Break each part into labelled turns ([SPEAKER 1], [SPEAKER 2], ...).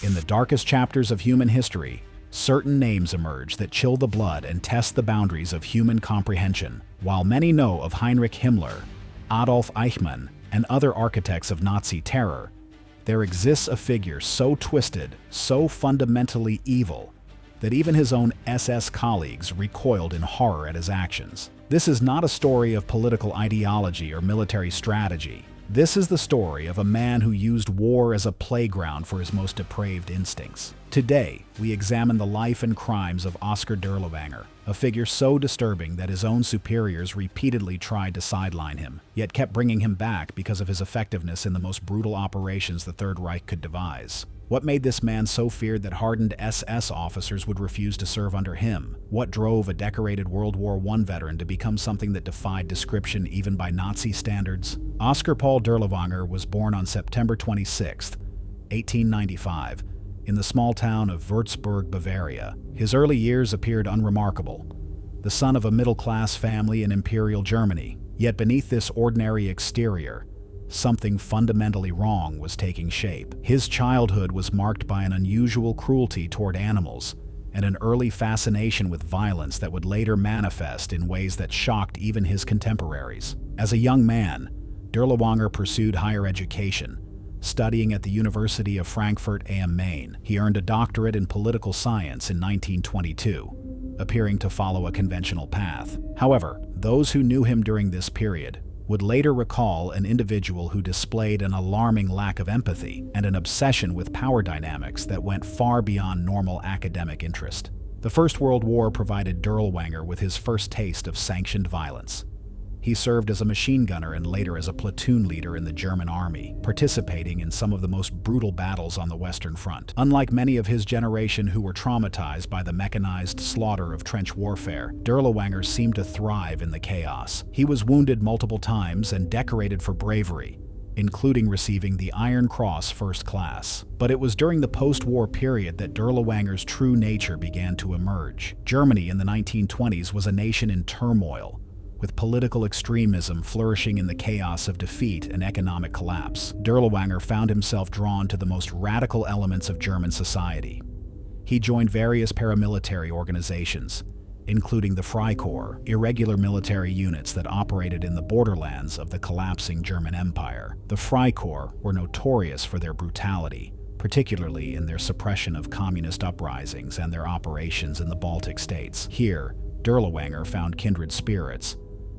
[SPEAKER 1] In the darkest chapters of human history, certain names emerge that chill the blood and test the boundaries of human comprehension. While many know of Heinrich Himmler, Adolf Eichmann, and other architects of Nazi terror, there exists a figure so twisted, so fundamentally evil, that even his own SS colleagues recoiled in horror at his actions. This is not a story of political ideology or military strategy. This is the story of a man who used war as a playground for his most depraved instincts. Today, we examine the life and crimes of Oskar Dirlewanger, a figure so disturbing that his own superiors repeatedly tried to sideline him, yet kept bringing him back because of his effectiveness in the most brutal operations the Third Reich could devise. What made this man so feared that hardened SS officers would refuse to serve under him? What drove a decorated World War I veteran to become something that defied description even by Nazi standards? Oskar Paul Dirlewanger was born on September 26, 1895, in the small town of Würzburg, Bavaria. His early years appeared unremarkable. The son of a middle-class family in Imperial Germany, yet beneath this ordinary exterior, something fundamentally wrong was taking shape. His childhood was marked by an unusual cruelty toward animals and an early fascination with violence that would later manifest in ways that shocked even his contemporaries. As a young man, Dirlewanger pursued higher education, studying at the University of Frankfurt am Main. He earned a doctorate in political science in 1922, appearing to follow a conventional path. However, those who knew him during this period would later recall an individual who displayed an alarming lack of empathy and an obsession with power dynamics that went far beyond normal academic interest. The First World War provided Dirlewanger with his first taste of sanctioned violence. He served as a machine gunner and later as a platoon leader in the German army, participating in some of the most brutal battles on the Western Front. Unlike many of his generation who were traumatized by the mechanized slaughter of trench warfare, Dirlewanger seemed to thrive in the chaos. He was wounded multiple times and decorated for bravery, including receiving the Iron Cross First Class. But it was during the post-war period that Dirlewanger's true nature began to emerge. Germany in the 1920s was a nation in turmoil, with political extremism flourishing in the chaos of defeat and economic collapse. Dirlewanger found himself drawn to the most radical elements of German society. He joined various paramilitary organizations, including the Freikorps, irregular military units that operated in the borderlands of the collapsing German Empire. The Freikorps were notorious for their brutality, particularly in their suppression of communist uprisings and their operations in the Baltic states. Here, Dirlewanger found kindred spirits,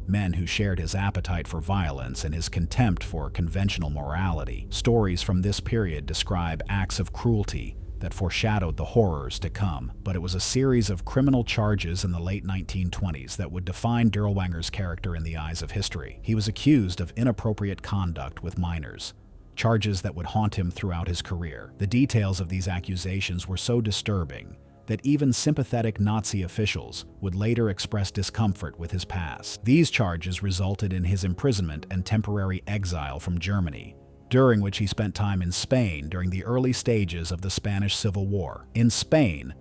[SPEAKER 1] men who shared his appetite for violence and his contempt for conventional morality. Stories from this period describe acts of cruelty that foreshadowed the horrors to come, but it was a series of criminal charges in the late 1920s that would define Dirlewanger's character in the eyes of history. He was accused of inappropriate conduct with minors, charges that would haunt him throughout his career. The details of these accusations were so disturbing that even sympathetic Nazi officials would later express discomfort with his past. These charges resulted in his imprisonment and temporary exile from Germany, during which he spent time in Spain during the early stages of the Spanish Civil War. In Spain,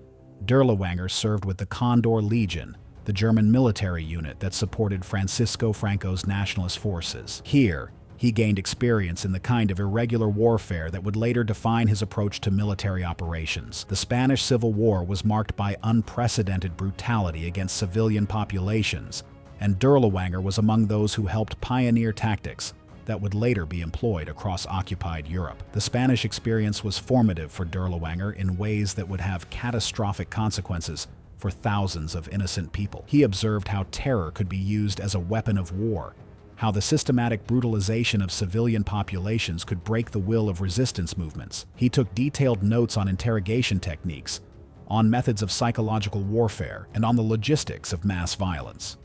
[SPEAKER 1] Dirlewanger served with the Condor Legion, the German military unit that supported Francisco Franco's nationalist forces. Here, he gained experience in the kind of irregular warfare that would later define his approach to military operations. The Spanish Civil War was marked by unprecedented brutality against civilian populations, and Dirlewanger was among those who helped pioneer tactics that would later be employed across occupied Europe. The Spanish experience was formative for Dirlewanger in ways that would have catastrophic consequences for thousands of innocent people. He observed how terror could be used as a weapon of war, how the systematic brutalization of civilian populations could break the will of resistance movements. He took detailed notes on interrogation techniques, on methods of psychological warfare, and on the logistics of mass violence.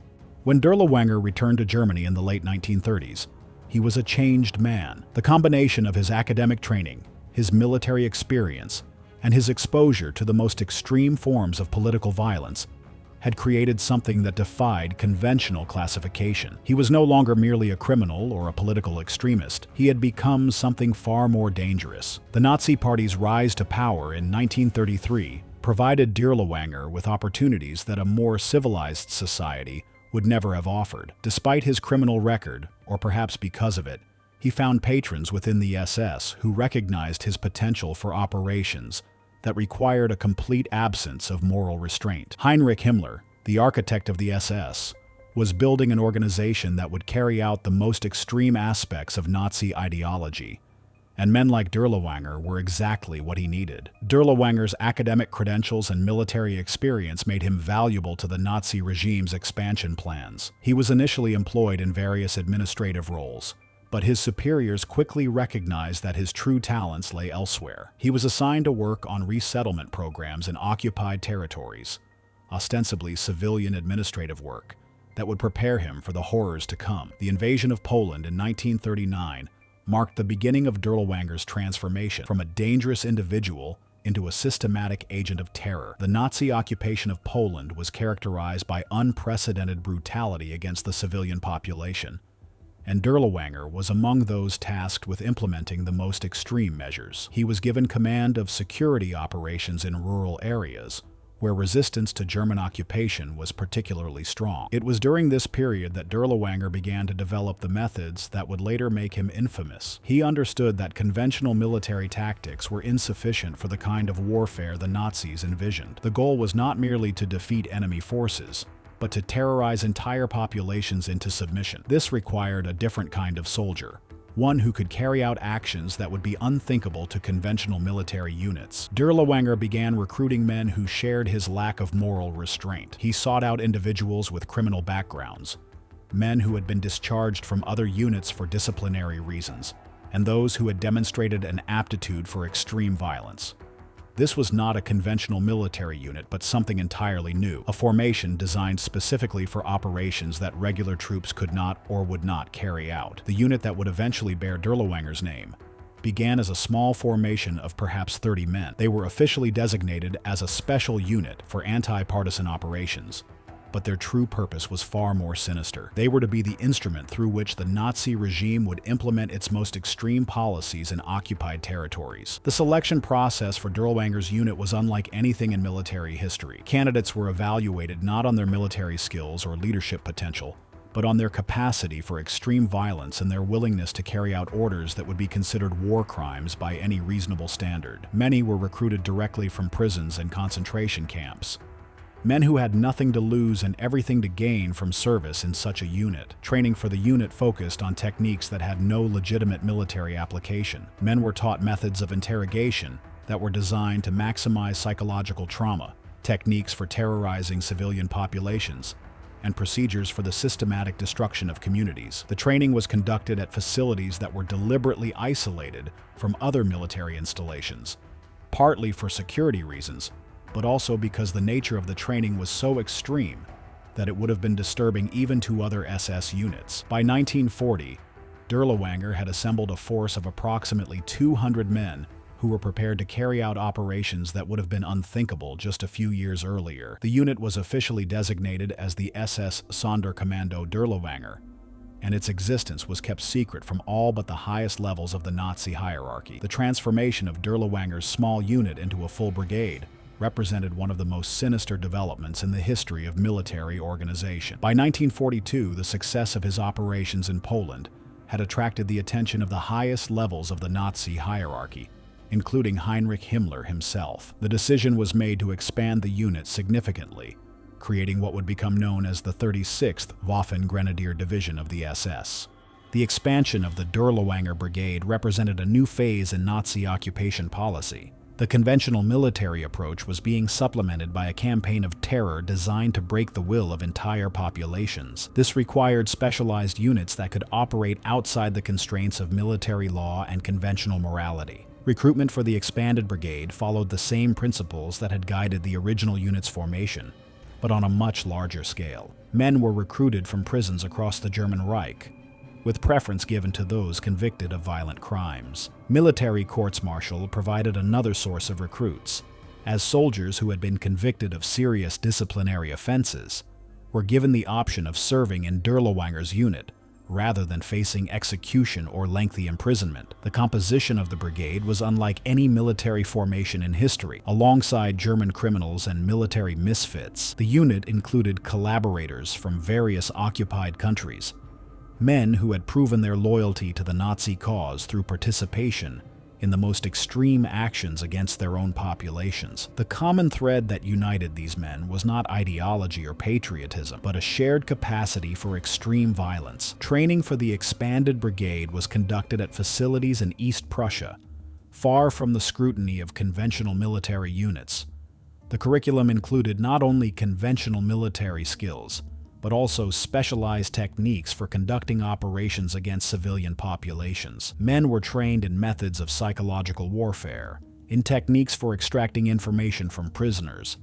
[SPEAKER 1] When Dirlewanger returned to Germany in the late 1930s, he was a changed man. The combination of his academic training, his military experience, and his exposure to the most extreme forms of political violence had created something that defied conventional classification. He was no longer merely a criminal or a political extremist. He had become something far more dangerous. The Nazi Party's rise to power in 1933 provided Dirlewanger with opportunities that a more civilized society would never have offered. Despite his criminal record, or perhaps because of it, He found patrons within the SS who recognized his potential for operations that required a complete absence of moral restraint. Heinrich Himmler, the architect of the SS, was building an organization that would carry out the most extreme aspects of Nazi ideology, and men like Dirlewanger were exactly what he needed. Dirlewanger's academic credentials and military experience made him valuable to the Nazi regime's expansion plans. He was initially employed in various administrative roles, but his superiors quickly recognized that his true talents lay elsewhere. He was assigned to work on resettlement programs in occupied territories, ostensibly civilian administrative work, that would prepare him for the horrors to come. The invasion of Poland in 1939 marked the beginning of Dirlewanger's transformation from a dangerous individual into a systematic agent of terror. The Nazi occupation of Poland was characterized by unprecedented brutality against the civilian population, and Dirlewanger was among those tasked with implementing the most extreme measures. He was given command of security operations in rural areas, where resistance to German occupation was particularly strong. It was during this period that Dirlewanger began to develop the methods that would later make him infamous. He understood that conventional military tactics were insufficient for the kind of warfare the Nazis envisioned. The goal was not merely to defeat enemy forces, but to terrorize entire populations into submission. This required a different kind of soldier, one who could carry out actions that would be unthinkable to conventional military units. Dirlewanger began recruiting men who shared his lack of moral restraint. He sought out individuals with criminal backgrounds, men who had been discharged from other units for disciplinary reasons, and those who had demonstrated an aptitude for extreme violence. This was not a conventional military unit, but something entirely new, a formation designed specifically for operations that regular troops could not or would not carry out. The unit that would eventually bear Dirlewanger's name began as a small formation of perhaps 30 men. They were officially designated as a special unit for anti-partisan operations, but their true purpose was far more sinister. They were to be the instrument through which the Nazi regime would implement its most extreme policies in occupied territories. The selection process for Dirlewanger's unit was unlike anything in military history. Candidates were evaluated not on their military skills or leadership potential, but on their capacity for extreme violence and their willingness to carry out orders that would be considered war crimes by any reasonable standard. Many were recruited directly from prisons and concentration camps, men who had nothing to lose and everything to gain from service in such a unit. Training for the unit focused on techniques that had no legitimate military application. Men were taught methods of interrogation that were designed to maximize psychological trauma, techniques for terrorizing civilian populations, and procedures for the systematic destruction of communities. The training was conducted at facilities that were deliberately isolated from other military installations, partly for security reasons, but also because the nature of the training was so extreme that it would have been disturbing even to other SS units. By 1940, Dirlewanger had assembled a force of approximately 200 men who were prepared to carry out operations that would have been unthinkable just a few years earlier. The unit was officially designated as the SS Sonderkommando Dirlewanger, and its existence was kept secret from all but the highest levels of the Nazi hierarchy. The transformation of Dirlewanger's small unit into a full brigade represented one of the most sinister developments in the history of military organization. By 1942, the success of his operations in Poland had attracted the attention of the highest levels of the Nazi hierarchy, including Heinrich Himmler himself. The decision was made to expand the unit significantly, creating what would become known as the 36th Waffen Grenadier Division of the SS. The expansion of the Dirlewanger Brigade represented a new phase in Nazi occupation policy. The conventional military approach was being supplemented by a campaign of terror designed to break the will of entire populations. This required specialized units that could operate outside the constraints of military law and conventional morality. Recruitment for the expanded brigade followed the same principles that had guided the original unit's formation, but on a much larger scale. Men were recruited from prisons across the German Reich, with preference given to those convicted of violent crimes. Military courts-martial provided another source of recruits, as soldiers who had been convicted of serious disciplinary offenses were given the option of serving in Dirlewanger's unit rather than facing execution or lengthy imprisonment. The composition of the brigade was unlike any military formation in history. Alongside German criminals and military misfits, the unit included collaborators from various occupied countries, men who had proven their loyalty to the Nazi cause through participation in the most extreme actions against their own populations. The common thread that united these men was not ideology or patriotism, but a shared capacity for extreme violence. Training for the expanded brigade was conducted at facilities in East Prussia, far from the scrutiny of conventional military units. The curriculum included not only conventional military skills, but also specialized techniques for conducting operations against civilian populations. Men were trained in methods of psychological warfare, in techniques for extracting information from prisoners,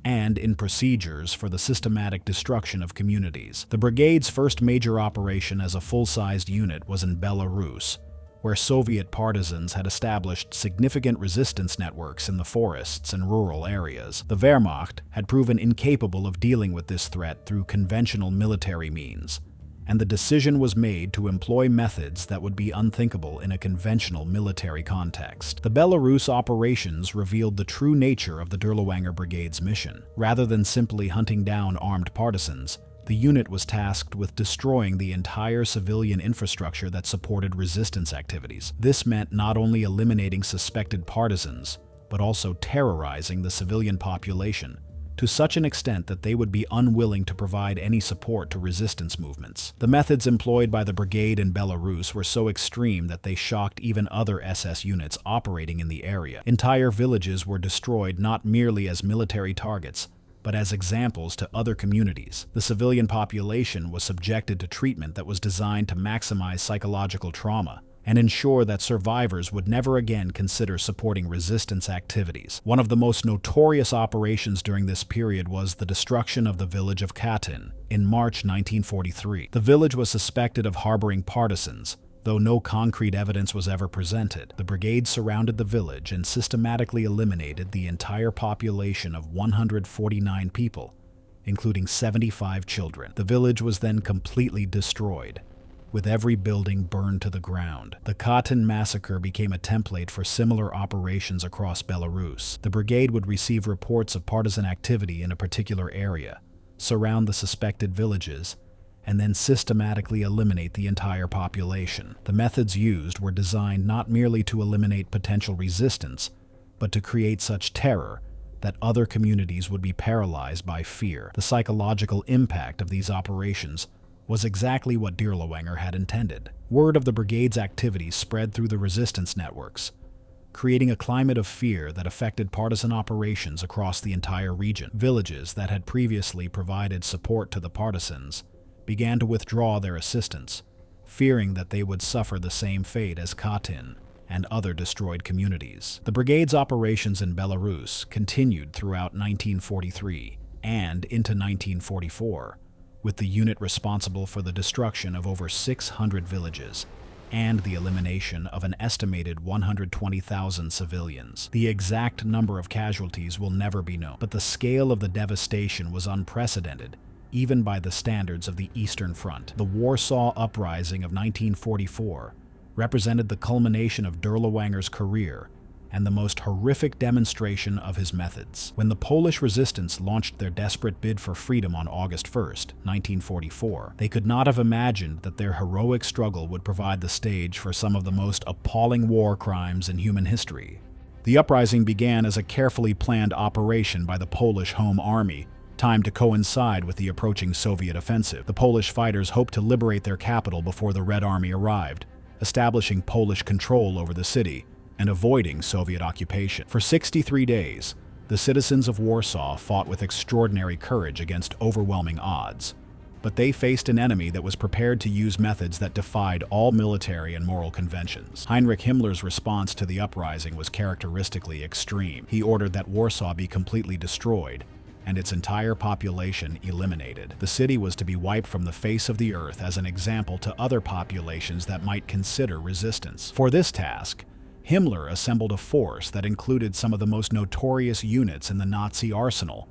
[SPEAKER 1] and in procedures for the systematic destruction of communities. The brigade's first major operation as a full-sized unit was in Belarus, where Soviet partisans had established significant resistance networks in the forests and rural areas. The Wehrmacht had proven incapable of dealing with this threat through conventional military means, and the decision was made to employ methods that would be unthinkable in a conventional military context. The Belarus operations revealed the true nature of the Dirlewanger Brigade's mission. Rather than simply hunting down armed partisans, the unit was tasked with destroying the entire civilian infrastructure that supported resistance activities. This meant not only eliminating suspected partisans, but also terrorizing the civilian population to such an extent that they would be unwilling to provide any support to resistance movements. The methods employed by the brigade in Belarus were so extreme that they shocked even other SS units operating in the area. Entire villages were destroyed not merely as military targets, but as examples to other communities. The civilian population was subjected to treatment that was designed to maximize psychological trauma and ensure that survivors would never again consider supporting resistance activities. One of the most notorious operations during this period was the destruction of the village of Katyn in March 1943. The village was suspected of harboring partisans, though no concrete evidence was ever presented. The brigade surrounded the village and systematically eliminated the entire population of 149 people, including 75 children. The village was then completely destroyed, with every building burned to the ground. The Katyn massacre became a template for similar operations across Belarus. The brigade would receive reports of partisan activity in a particular area, surround the suspected villages, and then systematically eliminate the entire population. The methods used were designed not merely to eliminate potential resistance, but to create such terror that other communities would be paralyzed by fear. The psychological impact of these operations was exactly what Dirlewanger had intended. Word of the brigade's activities spread through the resistance networks, creating a climate of fear that affected partisan operations across the entire region. Villages that had previously provided support to the partisans began to withdraw their assistance, fearing that they would suffer the same fate as Katyn and other destroyed communities. The brigade's operations in Belarus continued throughout 1943 and into 1944, with the unit responsible for the destruction of over 600 villages and the elimination of an estimated 120,000 civilians. The exact number of casualties will never be known, but the scale of the devastation was unprecedented, even by the standards of the Eastern Front. The Warsaw uprising of 1944 represented the culmination of Dirlewanger's career and the most horrific demonstration of his methods. When the Polish resistance launched their desperate bid for freedom on August 1st, 1944, they could not have imagined that their heroic struggle would provide the stage for some of the most appalling war crimes in human history. The uprising began as a carefully planned operation by the Polish Home Army, timed to coincide with the approaching Soviet offensive. The Polish fighters hoped to liberate their capital before the Red Army arrived, establishing Polish control over the city and avoiding Soviet occupation. For 63 days, the citizens of Warsaw fought with extraordinary courage against overwhelming odds, but they faced an enemy that was prepared to use methods that defied all military and moral conventions. Heinrich Himmler's response to the uprising was characteristically extreme. He ordered that Warsaw be completely destroyed and its entire population eliminated. The city was to be wiped from the face of the earth as an example to other populations that might consider resistance. For this task, Himmler assembled a force that included some of the most notorious units in the Nazi arsenal,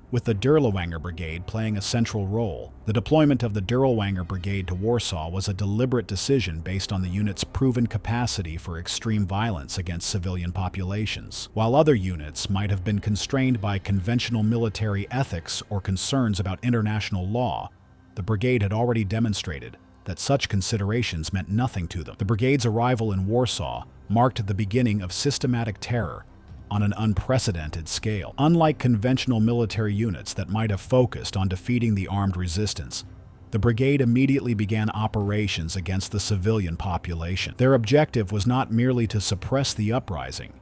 [SPEAKER 1] with the Dirlewanger Brigade playing a central role. The deployment of the Dirlewanger Brigade to Warsaw was a deliberate decision based on the unit's proven capacity for extreme violence against civilian populations. While other units might have been constrained by conventional military ethics or concerns about international law, the brigade had already demonstrated that such considerations meant nothing to them. The brigade's arrival in Warsaw marked the beginning of systematic terror on an unprecedented scale. Unlike conventional military units that might have focused on defeating the armed resistance, the brigade immediately began operations against the civilian population. Their objective was not merely to suppress the uprising,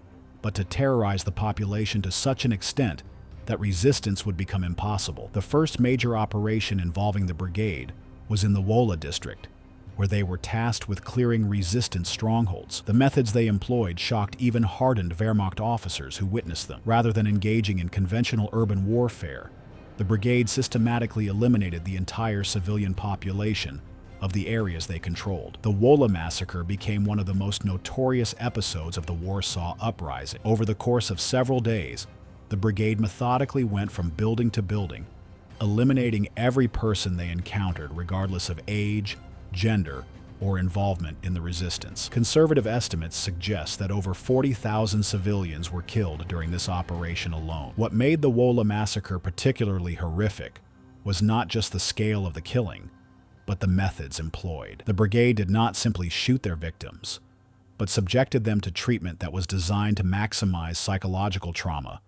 [SPEAKER 1] but to terrorize the population to such an extent that resistance would become impossible. The first major operation involving the brigade was in the Wola district, where they were tasked with clearing resistant strongholds. The methods they employed shocked even hardened Wehrmacht officers who witnessed them. Rather than engaging in conventional urban warfare, the brigade systematically eliminated the entire civilian population of the areas they controlled. The Wola massacre became one of the most notorious episodes of the Warsaw uprising. Over the course of several days, the brigade methodically went from building to building, eliminating every person they encountered regardless of age, gender, or involvement in the resistance. Conservative estimates suggest that over 40,000 civilians were killed during this operation alone. What made the Wola massacre particularly horrific was not just the scale of the killing, but the methods employed. The brigade did not simply shoot their victims, but subjected them to treatment that was designed to maximize psychological trauma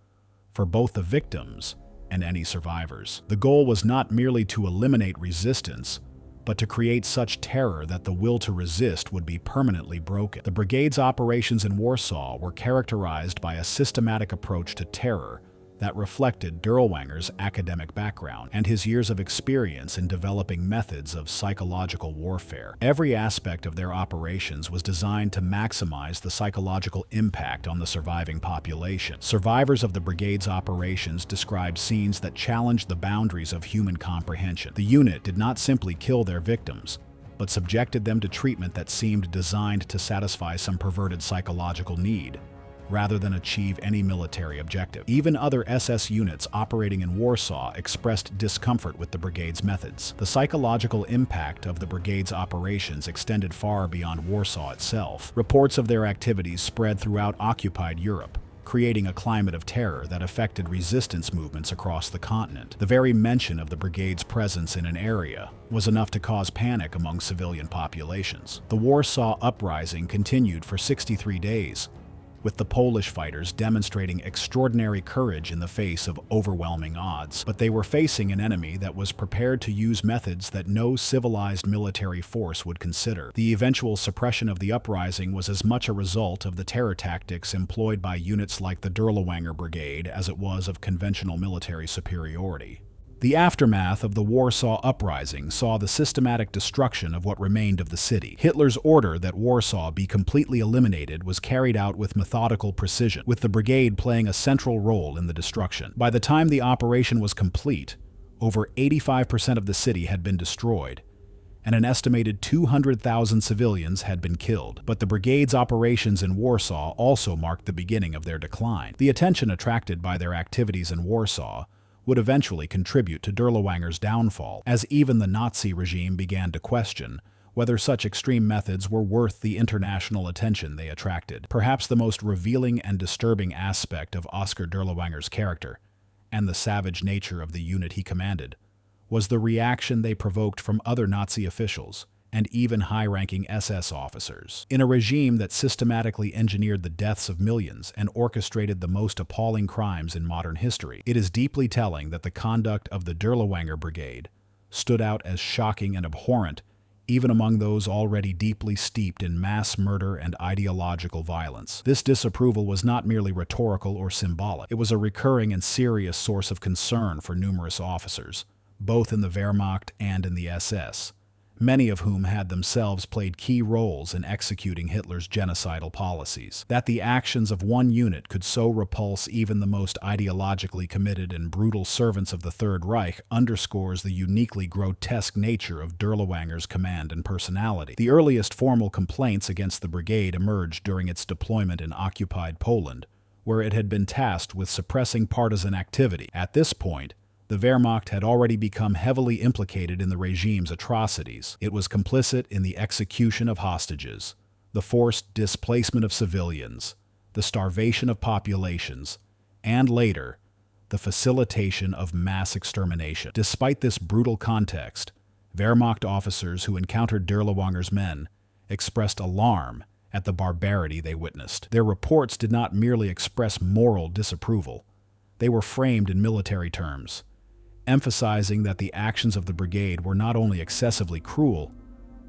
[SPEAKER 1] for both the victims and any survivors. The goal was not merely to eliminate resistance, but to create such terror that the will to resist would be permanently broken. The brigade's operations in Warsaw were characterized by a systematic approach to terror that reflected Dirlewanger's academic background and his years of experience in developing methods of psychological warfare. Every aspect of their operations was designed to maximize the psychological impact on the surviving population. Survivors of the brigade's operations described scenes that challenged the boundaries of human comprehension. The unit did not simply kill their victims, but subjected them to treatment that seemed designed to satisfy some perverted psychological need, rather than achieve any military objective. Even other SS units operating in Warsaw expressed discomfort with the brigade's methods. The psychological impact of the brigade's operations extended far beyond Warsaw itself. Reports of their activities spread throughout occupied Europe, creating a climate of terror that affected resistance movements across the continent. The very mention of the brigade's presence in an area was enough to cause panic among civilian populations. The Warsaw uprising continued for 63 days, with the Polish fighters demonstrating extraordinary courage in the face of overwhelming odds. But they were facing an enemy that was prepared to use methods that no civilized military force would consider. The eventual suppression of the uprising was as much a result of the terror tactics employed by units like the Dirlewanger Brigade as it was of conventional military superiority. The aftermath of the Warsaw Uprising saw the systematic destruction of what remained of the city. Hitler's order that Warsaw be completely eliminated was carried out with methodical precision, with the brigade playing a central role in the destruction. By the time the operation was complete, over 85% of the city had been destroyed, and an estimated 200,000 civilians had been killed. But the brigade's operations in Warsaw also marked the beginning of their decline. The attention attracted by their activities in Warsaw would eventually contribute to Dirlewanger's downfall, as even the Nazi regime began to question whether such extreme methods were worth the international attention they attracted. Perhaps the most revealing and disturbing aspect of Oskar Dirlewanger's character, and the savage nature of the unit he commanded, was the reaction they provoked from other Nazi officials and even high-ranking SS officers. In a regime that systematically engineered the deaths of millions and orchestrated the most appalling crimes in modern history, it is deeply telling that the conduct of the Dirlewanger Brigade stood out as shocking and abhorrent even among those already deeply steeped in mass murder and ideological violence. This disapproval was not merely rhetorical or symbolic. It was a recurring and serious source of concern for numerous officers, both in the Wehrmacht and in the SS, many of whom had themselves played key roles in executing Hitler's genocidal policies. That the actions of one unit could so repulse even the most ideologically committed and brutal servants of the Third Reich underscores the uniquely grotesque nature of Dirlewanger's command and personality. The earliest formal complaints against the brigade emerged during its deployment in occupied Poland, where it had been tasked with suppressing partisan activity. At this point, the Wehrmacht had already become heavily implicated in the regime's atrocities. It was complicit in the execution of hostages, the forced displacement of civilians, the starvation of populations, and later, the facilitation of mass extermination. Despite this brutal context, Wehrmacht officers who encountered Dirlewanger's men expressed alarm at the barbarity they witnessed. Their reports did not merely express moral disapproval. They were framed in military terms, emphasizing that the actions of the brigade were not only excessively cruel,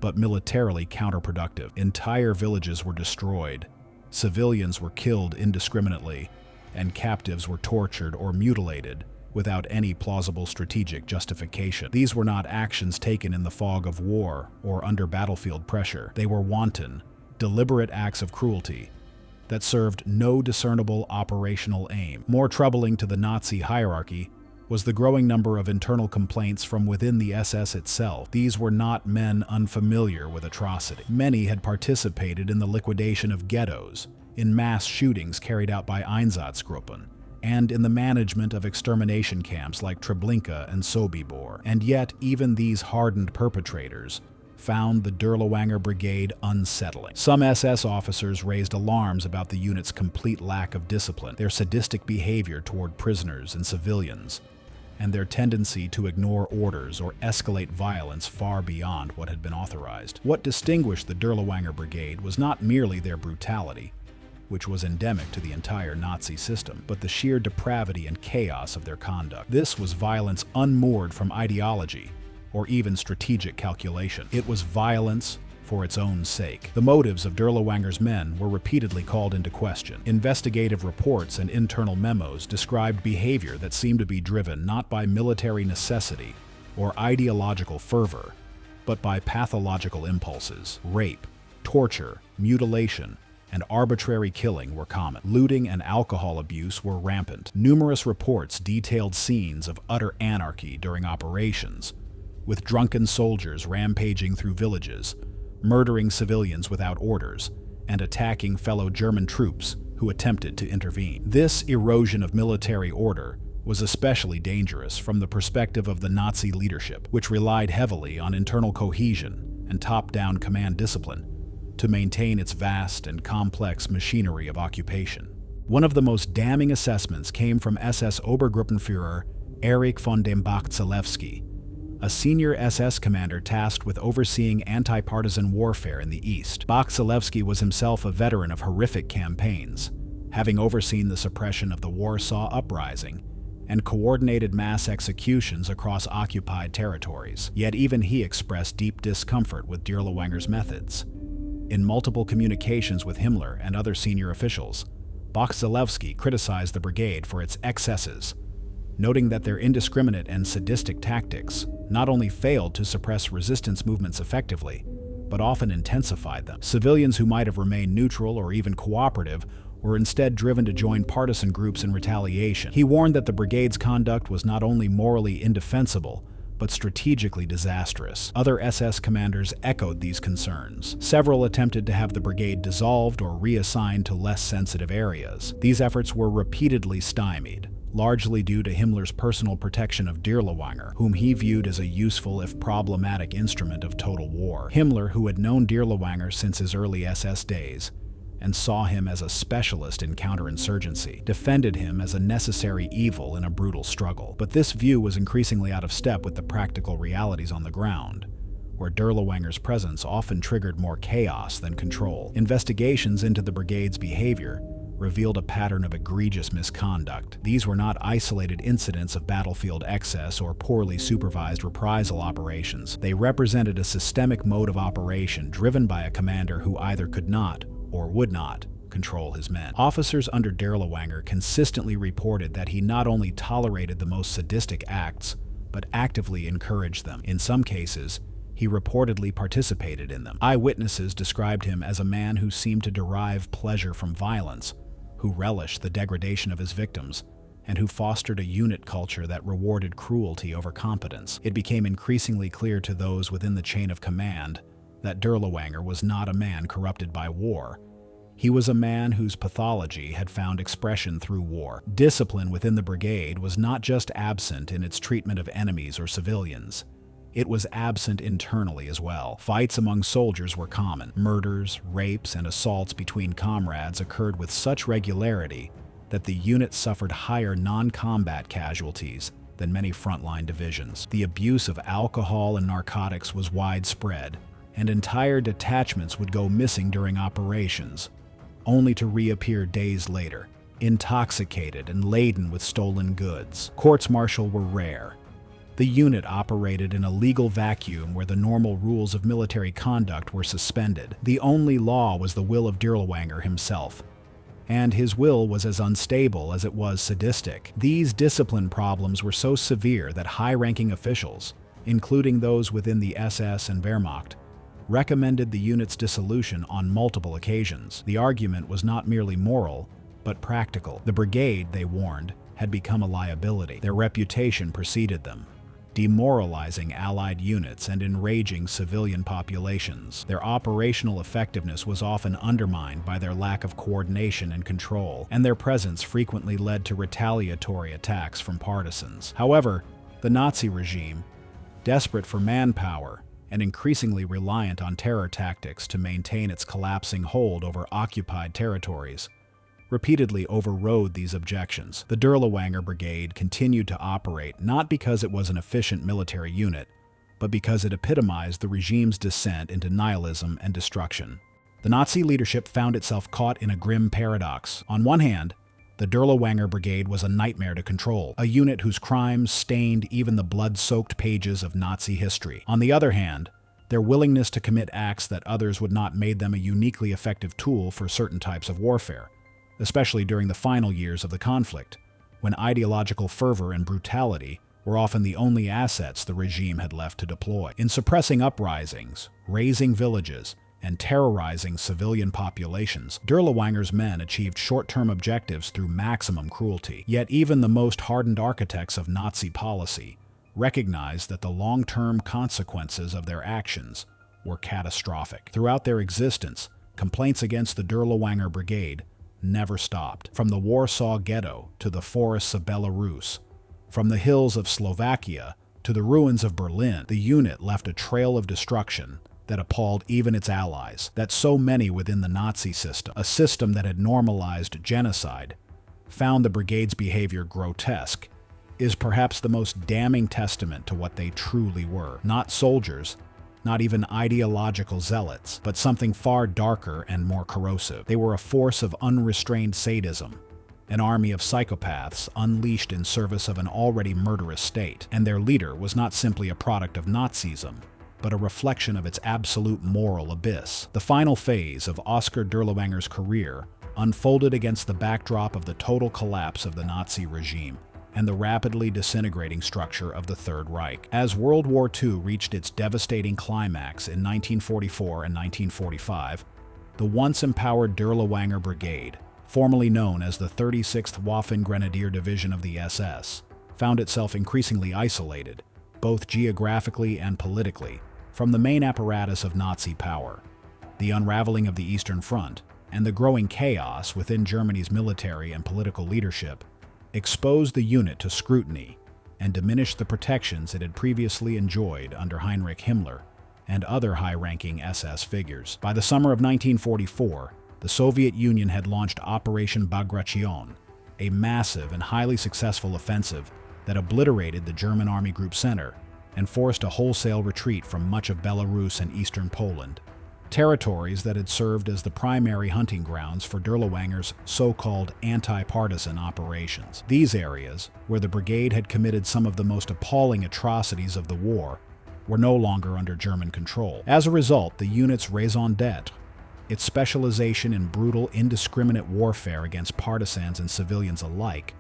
[SPEAKER 1] but militarily counterproductive. Entire villages were destroyed, civilians were killed indiscriminately, and captives were tortured or mutilated without any plausible strategic justification. These were not actions taken in the fog of war or under battlefield pressure. They were wanton, deliberate acts of cruelty that served no discernible operational aim. More troubling to the Nazi hierarchy was the growing number of internal complaints from within the SS itself. These were not men unfamiliar with atrocity. Many had participated in the liquidation of ghettos, in mass shootings carried out by Einsatzgruppen, and in the management of extermination camps like Treblinka and Sobibor. And yet, even these hardened perpetrators found the Dirlewanger Brigade unsettling. Some SS officers raised alarms about the unit's complete lack of discipline, their sadistic behavior toward prisoners and civilians, and their tendency to ignore orders or escalate violence far beyond what had been authorized. What distinguished the Dirlewanger Brigade was not merely their brutality, which was endemic to the entire Nazi system, but the sheer depravity and chaos of their conduct. This was violence unmoored from ideology or even strategic calculation. It was violence for its own sake. The motives of Dirlewanger's men were repeatedly called into question. Investigative reports and internal memos described behavior that seemed to be driven not by military necessity or ideological fervor, but by pathological impulses. Rape, torture, mutilation, and arbitrary killing were common. Looting and alcohol abuse were rampant. Numerous reports detailed scenes of utter anarchy during operations, with drunken soldiers rampaging through villages, murdering civilians without orders, and attacking fellow German troops who attempted to intervene. This erosion of military order was especially dangerous from the perspective of the Nazi leadership, which relied heavily on internal cohesion and top-down command discipline to maintain its vast and complex machinery of occupation. One of the most damning assessments came from SS Obergruppenführer Erich von dem Bach-Zelewski, a senior SS commander tasked with overseeing anti-partisan warfare in the East. Bach-Zelewski was himself a veteran of horrific campaigns, having overseen the suppression of the Warsaw uprising and coordinated mass executions across occupied territories. Yet even he expressed deep discomfort with Dirlewanger's methods. In multiple communications with Himmler and other senior officials, Bach-Zelewski criticized the brigade for its excesses, noting that their indiscriminate and sadistic tactics not only failed to suppress resistance movements effectively, but often intensified them. Civilians who might have remained neutral or even cooperative were instead driven to join partisan groups in retaliation. He warned that the brigade's conduct was not only morally indefensible, but strategically disastrous. Other SS commanders echoed these concerns. Several attempted to have the brigade dissolved or reassigned to less sensitive areas. These efforts were repeatedly stymied, largely due to Himmler's personal protection of Dirlewanger, whom he viewed as a useful if problematic instrument of total war. Himmler, who had known Dirlewanger since his early SS days, and saw him as a specialist in counterinsurgency, defended him as a necessary evil in a brutal struggle. But this view was increasingly out of step with the practical realities on the ground, where Dirlewanger's presence often triggered more chaos than control. Investigations into the brigade's behavior revealed a pattern of egregious misconduct. These were not isolated incidents of battlefield excess or poorly supervised reprisal operations. They represented a systemic mode of operation driven by a commander who either could not or would not control his men. Officers under Dirlewanger consistently reported that he not only tolerated the most sadistic acts, but actively encouraged them. In some cases, he reportedly participated in them. Eyewitnesses described him as a man who seemed to derive pleasure from violence, who relished the degradation of his victims, and who fostered a unit culture that rewarded cruelty over competence. It became increasingly clear to those within the chain of command that Dirlewanger was not a man corrupted by war. He was a man whose pathology had found expression through war. Discipline within the brigade was not just absent in its treatment of enemies or civilians. It was absent internally as well. Fights among soldiers were common. Murders, rapes, and assaults between comrades occurred with such regularity that the unit suffered higher non-combat casualties than many frontline divisions. The abuse of alcohol and narcotics was widespread, and entire detachments would go missing during operations, only to reappear days later, intoxicated and laden with stolen goods. Courts-martial were rare. The unit operated in a legal vacuum where the normal rules of military conduct were suspended. The only law was the will of Dirlewanger himself, and his will was as unstable as it was sadistic. These discipline problems were so severe that high-ranking officials, including those within the SS and Wehrmacht, recommended the unit's dissolution on multiple occasions. The argument was not merely moral, but practical. The brigade, they warned, had become a liability. Their reputation preceded them, demoralizing Allied units and enraging civilian populations. Their operational effectiveness was often undermined by their lack of coordination and control, and their presence frequently led to retaliatory attacks from partisans. However, the Nazi regime, desperate for manpower and increasingly reliant on terror tactics to maintain its collapsing hold over occupied territories, repeatedly overrode these objections. The Dirlewanger Brigade continued to operate not because it was an efficient military unit, but because it epitomized the regime's descent into nihilism and destruction. The Nazi leadership found itself caught in a grim paradox. On one hand, the Dirlewanger Brigade was a nightmare to control, a unit whose crimes stained even the blood-soaked pages of Nazi history. On the other hand, their willingness to commit acts that others would not made them a uniquely effective tool for certain types of warfare, especially during the final years of the conflict, when ideological fervor and brutality were often the only assets the regime had left to deploy. In suppressing uprisings, razing villages, and terrorizing civilian populations, Dirlewanger's men achieved short-term objectives through maximum cruelty. Yet even the most hardened architects of Nazi policy recognized that the long-term consequences of their actions were catastrophic. Throughout their existence, complaints against the Dirlewanger Brigade never stopped. From the Warsaw ghetto to the forests of Belarus, from the hills of Slovakia to the ruins of Berlin, the unit left a trail of destruction that appalled even its allies. That so many within the Nazi system, a system that had normalized genocide, found the brigade's behavior grotesque, is perhaps the most damning testament to what they truly were. Not soldiers, not even ideological zealots, but something far darker and more corrosive. They were a force of unrestrained sadism, an army of psychopaths unleashed in service of an already murderous state. And their leader was not simply a product of Nazism, but a reflection of its absolute moral abyss. The final phase of Oskar Dirlewanger's career unfolded against the backdrop of the total collapse of the Nazi regime and the rapidly disintegrating structure of the Third Reich. As World War II reached its devastating climax in 1944 and 1945, the once empowered Dirlewanger Brigade, formerly known as the 36th Waffen Grenadier Division of the SS, found itself increasingly isolated, both geographically and politically, from the main apparatus of Nazi power. The unraveling of the Eastern Front and the growing chaos within Germany's military and political leadership exposed the unit to scrutiny and diminished the protections it had previously enjoyed under Heinrich Himmler and other high-ranking SS figures. By the summer of 1944, the Soviet Union had launched Operation Bagration, a massive and highly successful offensive that obliterated the German Army Group Center and forced a wholesale retreat from much of Belarus and eastern Poland, territories that had served as the primary hunting grounds for Dirlewanger's so-called anti-partisan operations. These areas, where the brigade had committed some of the most appalling atrocities of the war, were no longer under German control. As a result, the unit's raison d'etre, its specialization in brutal, indiscriminate warfare against partisans and civilians alike,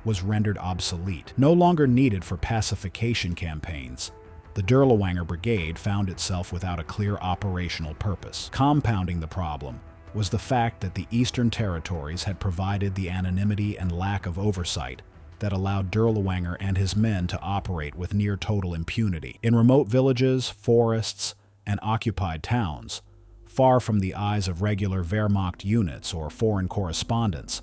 [SPEAKER 1] was rendered obsolete. No longer needed for pacification campaigns, the Dirlewanger Brigade found itself without a clear operational purpose. Compounding the problem was the fact that the Eastern territories had provided the anonymity and lack of oversight that allowed Dirlewanger and his men to operate with near-total impunity. In remote villages, forests, and occupied towns, far from the eyes of regular Wehrmacht units or foreign correspondents,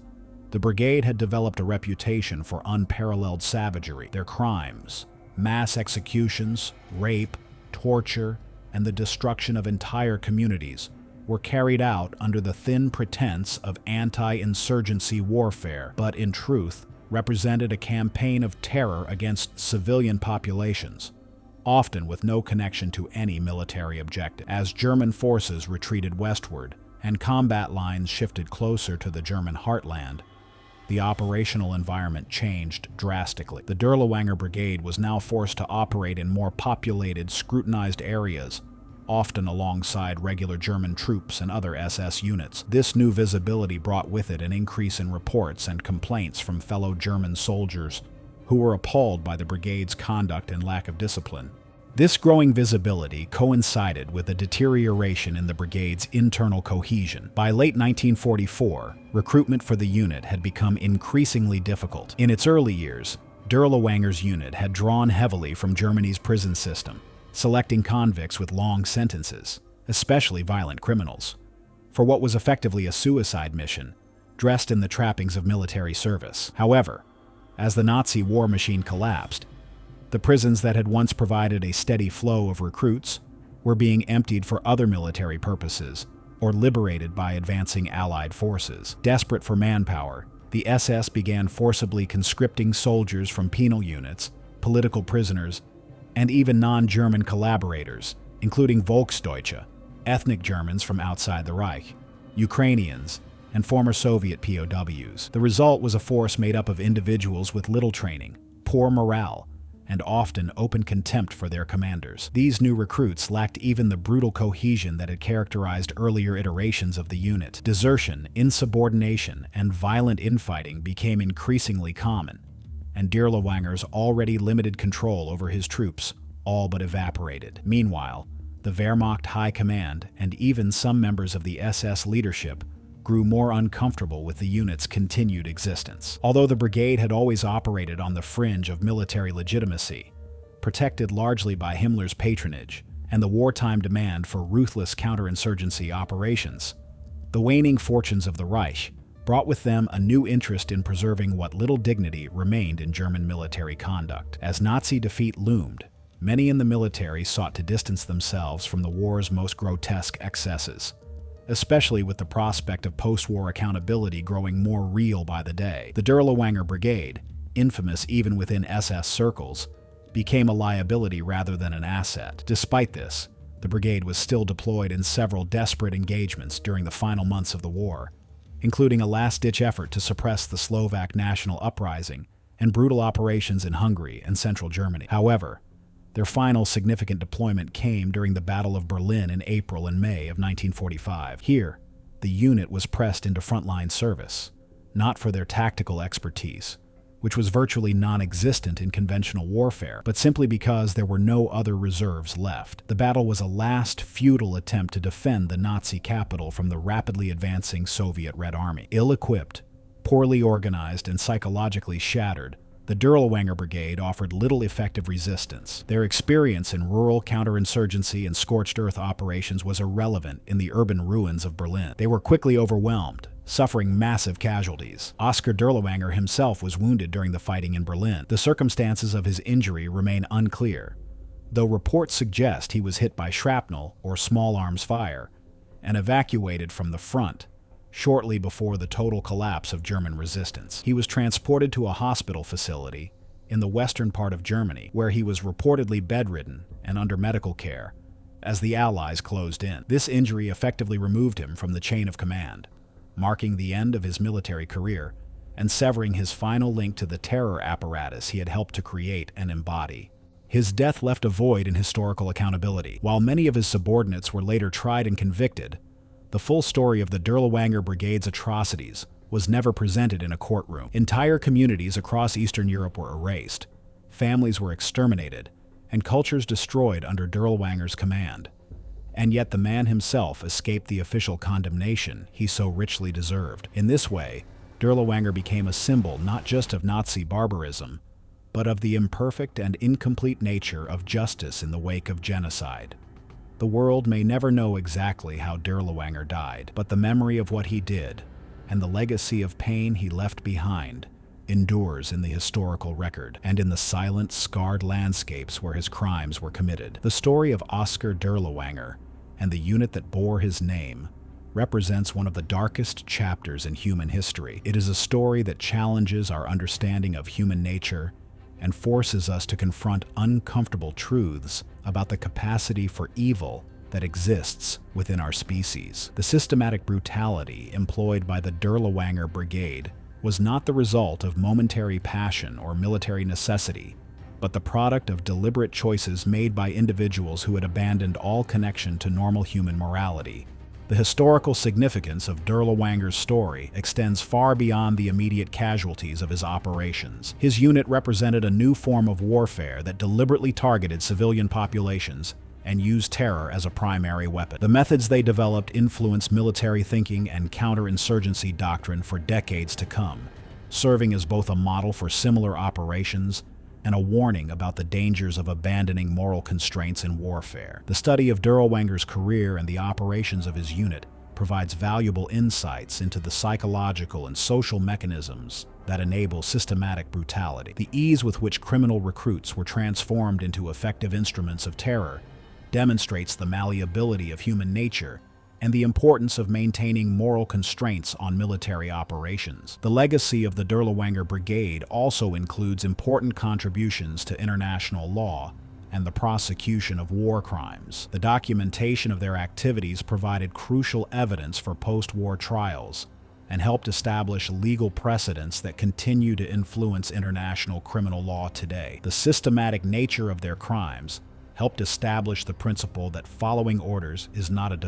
[SPEAKER 1] the brigade had developed a reputation for unparalleled savagery. Their crimes, mass executions, rape, torture, and the destruction of entire communities were carried out under the thin pretense of anti-insurgency warfare, but in truth, represented a campaign of terror against civilian populations, often with no connection to any military objective. As German forces retreated westward and combat lines shifted closer to the German heartland, the operational environment changed drastically. The Dirlewanger Brigade was now forced to operate in more populated, scrutinized areas, often alongside regular German troops and other SS units. This new visibility brought with it an increase in reports and complaints from fellow German soldiers who were appalled by the brigade's conduct and lack of discipline. This growing visibility coincided with a deterioration in the brigade's internal cohesion. By late 1944, recruitment for the unit had become increasingly difficult. In its early years, Dirlewanger's unit had drawn heavily from Germany's prison system, selecting convicts with long sentences, especially violent criminals, for what was effectively a suicide mission, dressed in the trappings of military service. However, as the Nazi war machine collapsed, the prisons that had once provided a steady flow of recruits were being emptied for other military purposes or liberated by advancing Allied forces. Desperate for manpower, the SS began forcibly conscripting soldiers from penal units, political prisoners, and even non-German collaborators, including Volksdeutsche, ethnic Germans from outside the Reich, Ukrainians, and former Soviet POWs. The result was a force made up of individuals with little training, poor morale, and often open contempt for their commanders. These new recruits lacked even the brutal cohesion that had characterized earlier iterations of the unit. Desertion, insubordination, and violent infighting became increasingly common, and Dirlewanger's already limited control over his troops all but evaporated. Meanwhile, the Wehrmacht High Command and even some members of the SS leadership grew more uncomfortable with the unit's continued existence. Although the brigade had always operated on the fringe of military legitimacy, protected largely by Himmler's patronage and the wartime demand for ruthless counterinsurgency operations, the waning fortunes of the Reich brought with them a new interest in preserving what little dignity remained in German military conduct. As Nazi defeat loomed, many in the military sought to distance themselves from the war's most grotesque excesses, especially with the prospect of post-war accountability growing more real by the day. The Dirlewanger Brigade, infamous even within SS circles, became a liability rather than an asset. Despite this, the brigade was still deployed in several desperate engagements during the final months of the war, including a last-ditch effort to suppress the Slovak national uprising and brutal operations in Hungary and central Germany. However, their final significant deployment came during the Battle of Berlin in April and May of 1945. Here, the unit was pressed into frontline service, not for their tactical expertise, which was virtually non-existent in conventional warfare, but simply because there were no other reserves left. The battle was a last, futile attempt to defend the Nazi capital from the rapidly advancing Soviet Red Army. Ill-equipped, poorly organized, and psychologically shattered, the Dirlewanger Brigade offered little effective resistance. Their experience in rural counterinsurgency and scorched earth operations was irrelevant in the urban ruins of Berlin. They were quickly overwhelmed, suffering massive casualties. Oskar Dirlewanger himself was wounded during the fighting in Berlin. The circumstances of his injury remain unclear, though reports suggest he was hit by shrapnel or small arms fire and evacuated from the front shortly before the total collapse of German resistance. He was transported to a hospital facility in the western part of Germany, where he was reportedly bedridden and under medical care as the Allies closed in. This injury effectively removed him from the chain of command, marking the end of his military career and severing his final link to the terror apparatus he had helped to create and embody. His death left a void in historical accountability. While many of his subordinates were later tried and convicted, the full story of the Dirlewanger Brigade's atrocities was never presented in a courtroom. Entire communities across Eastern Europe were erased, families were exterminated, and cultures destroyed under Dirlewanger's command. And yet the man himself escaped the official condemnation he so richly deserved. In this way, Dirlewanger became a symbol not just of Nazi barbarism, but of the imperfect and incomplete nature of justice in the wake of genocide. The world may never know exactly how Dirlewanger died, but the memory of what he did, and the legacy of pain he left behind, endures in the historical record and in the silent, scarred landscapes where his crimes were committed. The story of Oskar Dirlewanger and the unit that bore his name represents one of the darkest chapters in human history. It is a story that challenges our understanding of human nature and forces us to confront uncomfortable truths about the capacity for evil that exists within our species. The systematic brutality employed by the Dirlewanger Brigade was not the result of momentary passion or military necessity, but the product of deliberate choices made by individuals who had abandoned all connection to normal human morality. The historical significance of Dirlewanger's story extends far beyond the immediate casualties of his operations. His unit represented a new form of warfare that deliberately targeted civilian populations and used terror as a primary weapon. The methods they developed influenced military thinking and counterinsurgency doctrine for decades to come, serving as both a model for similar operations and a warning about the dangers of abandoning moral constraints in warfare. The study of Dirlewanger's career and the operations of his unit provides valuable insights into the psychological and social mechanisms that enable systematic brutality. The ease with which criminal recruits were transformed into effective instruments of terror demonstrates the malleability of human nature and the importance of maintaining moral constraints on military operations. The legacy of the Dirlewanger Brigade also includes important contributions to international law and the prosecution of war crimes. The documentation of their activities provided crucial evidence for post-war trials and helped establish legal precedents that continue to influence international criminal law today. The systematic nature of their crimes helped establish the principle that following orders is not a